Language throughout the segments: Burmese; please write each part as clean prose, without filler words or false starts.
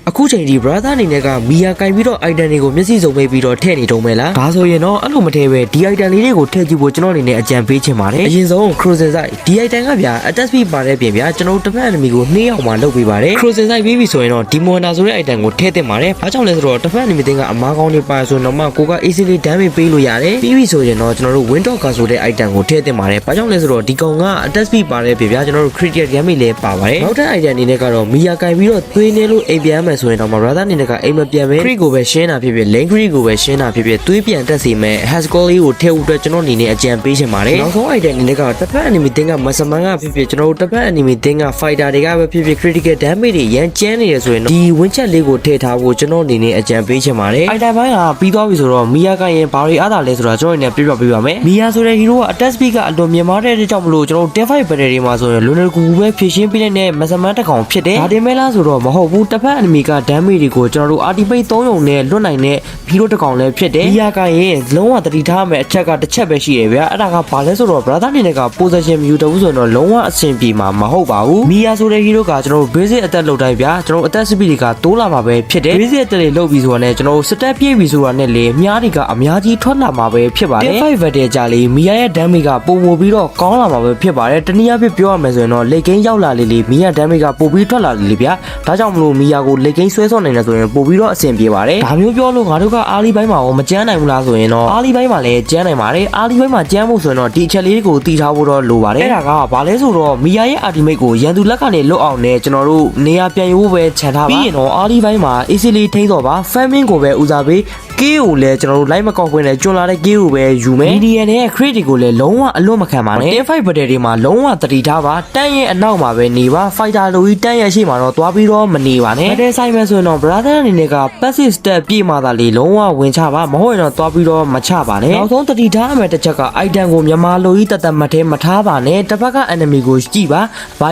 အခုချိန်ဒီ brother အနေနဲ့ကမီယာကင်ပြီးတော့ item တွေကိုမျက်စိစုံမိတ်ပြီးတော့ထည့်နေတုံးမဲလားဒါဆိုရင်တော့အဲ့လိုမထည့်ပဲဒီ item လေးတွေကိုထည့်ကြည့်ဖို့ကျွန်တော်အနေနဲ့အကြံပေးချင်ပါတယ်အရင်ဆုံး cruiser site ဒီ item ကဗျာ attack speed ပါတဲ့ပြင်ဗျာကျွန်တော်တစ်ဖက် enemy ကိုနှေးအောင်မှလုပ်ပေးပါတယ် cruiser site ပြီးပြီဆိုရင်တော့ demoner ဆိုတဲ့ item ကိုထည့်သင့်ပါတယ်ဘာကြောင့်လဲဆိုတော့တစ်ဖက် enemy တင်ကအမားကောင်းတွေပါဆိုတော့မှကိုက easily damage ပေးလို့ရတယ်ပြီးပြီဆိုရင်တော့ကျွန်တော်တို့ window ကဆိုတဲ့ item ကိုထည့်သင့်ပါတယ်ဘာကြောင့်လဲဆိုတော့ဒီကောင်က attack speed ပါတဲ့ပြင်ဗျာကျွန်တော်တို့ critical damage လည်းပါပါတယ်နောက်ထပ် item အနေနဲ့ကတော့မီယာကင်ပြီးတော့သွေးနေလို့အိမ်ပြန်မယ်ဆိုရင်တော့ brother အနေနဲ့ကအိမ်မပြန်ပဲ crit ကိုပဲရှင်းတာဖြစ်ဖြစ် lane crit ကိုပဲရှင်းတာဖြစ်ဖြစ်သွေးပြန်တက်စီမဲ့ haskell လေးကိုထည့်ဖို့အတွက်ကျွန်တော်အနေနဲ့အကြံပေးချင်ပါတယ်နောက်ဆုံး item အနေနဲ့ကတစ်ဖက် enemy တင်ကမဆမန်ကဖြစ်ဖြစ်ကျွန်တော်တို့တစ်ဖက် enemy တင်က fighter တွေကပဲဖြစ်ဖြစ် critical damage တွေရန်ကျန်းနေရဆိုရင်တော့ဒီ win chat လေးကိုထည့်ထားဖို့ကျွန်တော်အနေနဲ့အကြံပေးချင်ပါတယ် item ဘိုင်းကပြီးသွားပြီဆိုတော့မီယာကရင်ဘာတွေအားသာလဲဆိုတာကျွန်တော်အနေနဲ့ပြပြပေးပါမယ်မီယာဆိုတဲ့ hero က attack speed ကအလွန်မြင့်မားတဲ့အတွက်ကြောင့်မလို့ကျွန်တော်တို့ death fight battle တွေမှာဆိုရင်လွန်လွယ်ကူကူပဲဖြည့်ရှင်းပေးတဲ့မဆမန်တစ်ကောင်ဖြစ်တယ်ဒါတင်မဲလားဆိုတော့မဟုတ်ဘူးတစ်ဖက် enemy က damage တွေကိုကျွန်တော်တို့ ultimate 3ရုံနဲ့လွတ်နိုင်တဲ့ hero တစ်ကောင်လည်းဖြစ်တယ်မီယာကရင်လုံးဝတတိထားမဲ့အချက်ကတစ်ချက်ပဲရှိတယ်ဗျာအဲ့ဒါကဘာလဲဆိုတော့ brother အနေနဲ့က possession မယူတော့ဘူးဆိုတော့လုံးဝအဆင်ပြေမှာမဟုတ်ပါဘူးမီယာဆိုတဲ့ hero ကကျွန်တော်တို့ basic attack လုပ်တိုင်းဗျာကျွန်တော်တို့ attack speed တွေကတိုးလာမှာပဲဖြစ်တယ် basic attack တွေလုပ်ပြီးဆိုတာနဲ့ကျွန်တော်တို့ step ပြည့်ပြီဆိုတာနဲ့လေမြားတွေကအများကြီးထွက်လာမှာပဲဖြစ်ပါတယ် fight battle ကြလေမီယာရဲ့ damage ကပုံပိုပြီးတော့ကောင်းလာမှာပဲဖြစ်ပါတယ်တနည်းအားဖြင့်ပြောရမယ်ဆိုရင်တော့လက်ကိန်းရောက်လာလေမီယာ damage ကပိုပြီးထွက်လာလေဗျာဒါကြောင့်မလို့မီယာကိုလက်ကိန်းဆွဲဆော့နိုင်တယ်ဆိုရင်ပိုပြီးတော့အဆင်ပြေပါတယ်ဒါမျိုးပြောလို့ငါတို့ကအားလီပိုင်းမှာရောမကြမ်းနိုင်ဘူးလားဆိုရင်တော့အားလီပိုင်းမှာလည်းကြမ်းနိုင်ပါတယ်အားလီပိုင်းမှာကြမ်းဖို့ဆိုရင်တော့ဒီအချက်လေးကိုတီးထားဖို့တော့လိုပါတယ်အဲ့ဒါကဘာလဲဆိုတော့မီယာရဲ့ ultimate ကိုရန်သူလက်ကနေလွတ်အောင်နဲ့ကျွန်တော်တို့နေရာပြန်ယူဖို့ပဲခြံထားပါပြီးရင်တော့အားလီပိုင်းမှာ easily ထိန်းတော့ပါ farming ကိုပဲဦးစားပေးကေးကိုလည်းကျွန်တော်တို့ live မကောက်ခွင့်နဲ့ကျွန်းလာတဲ့ကေးကိုပဲယူမယ် median နဲ့ crit ကိုလည်းလုံးဝအလွတ်မခံပါနဲ့ fight battle တွေမှာလုံးဝတတိထားပါတန်းရဲ့အနောက်မှာပဲနေပါ fighter လိုကြီးတန်းရဲ့ရှေ့မှာတော့သွားပြီးတော့မနေပါနဲ့ battle ဆိုင်မယ်ဆိုရင်တော့ brother အနေနဲ့က passive step ပြေးမှသာလေလုံးဝဝင်ချပါမဟုတ်ရင်တော့သွားပြီးတော့မချပါနဲ့နောက်ဆုံးတတိထားရမယ့်တစ်ချက်က item ကိုမြန်မာလိုကြီးတတ်မှတ်ထဲမထားပါနဲ့တစ်ဖက်က enemy ကိုကြည့်ပါ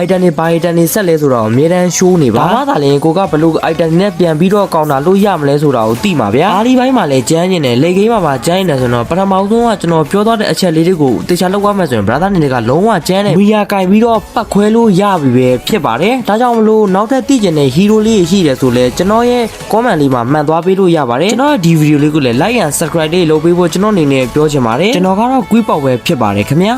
item တွေဆက်လဲဆိုတော့အမြဲတမ်း show နေပါဘာမှသာလေကိုကဘလို့ item နဲ့ပြန်ပြီးတော့ကောင်တာလို့ရမလဲဆိုတာကိုသိမှာဗျာအားလီပိုင်းမှာလည်းကျန်းနေတယ်လေကိန်းမှာကျန်းနေတယ်ဆိုတော့ပထမဆုံးကကျွန်တော်ပြောသွားတဲ့အချက်လေးတွေကိုတေချာလောက်ရမယ်ဆိုရင် brother အနေနဲ့ကလုံးဝကျန်းတယ်မီယာကင်ပြီးတော့ပတ်ခွဲလို့ရပြီပဲဖြစ်ပါတယ်ဒါကြောင့်မလို့နောက်ထပ်သိကျင်တဲ့ hero လေးရှိတယ်ဆိုလဲကျွန်တော်ရဲ့ comment လေးမှာမှန်သွားပေးလို့ရပါတယ်ကျွန်တော်ဒီ video လေးကိုလည်း like and subscribe လေးလုပ်ပေးဖို့ကျွန်တော်အနေနဲ့ပြောချင်ပါတယ်ကျွန်တော်ကတော့ quick power ပဲဖြစ်ပါတယ်ခင်ဗျာ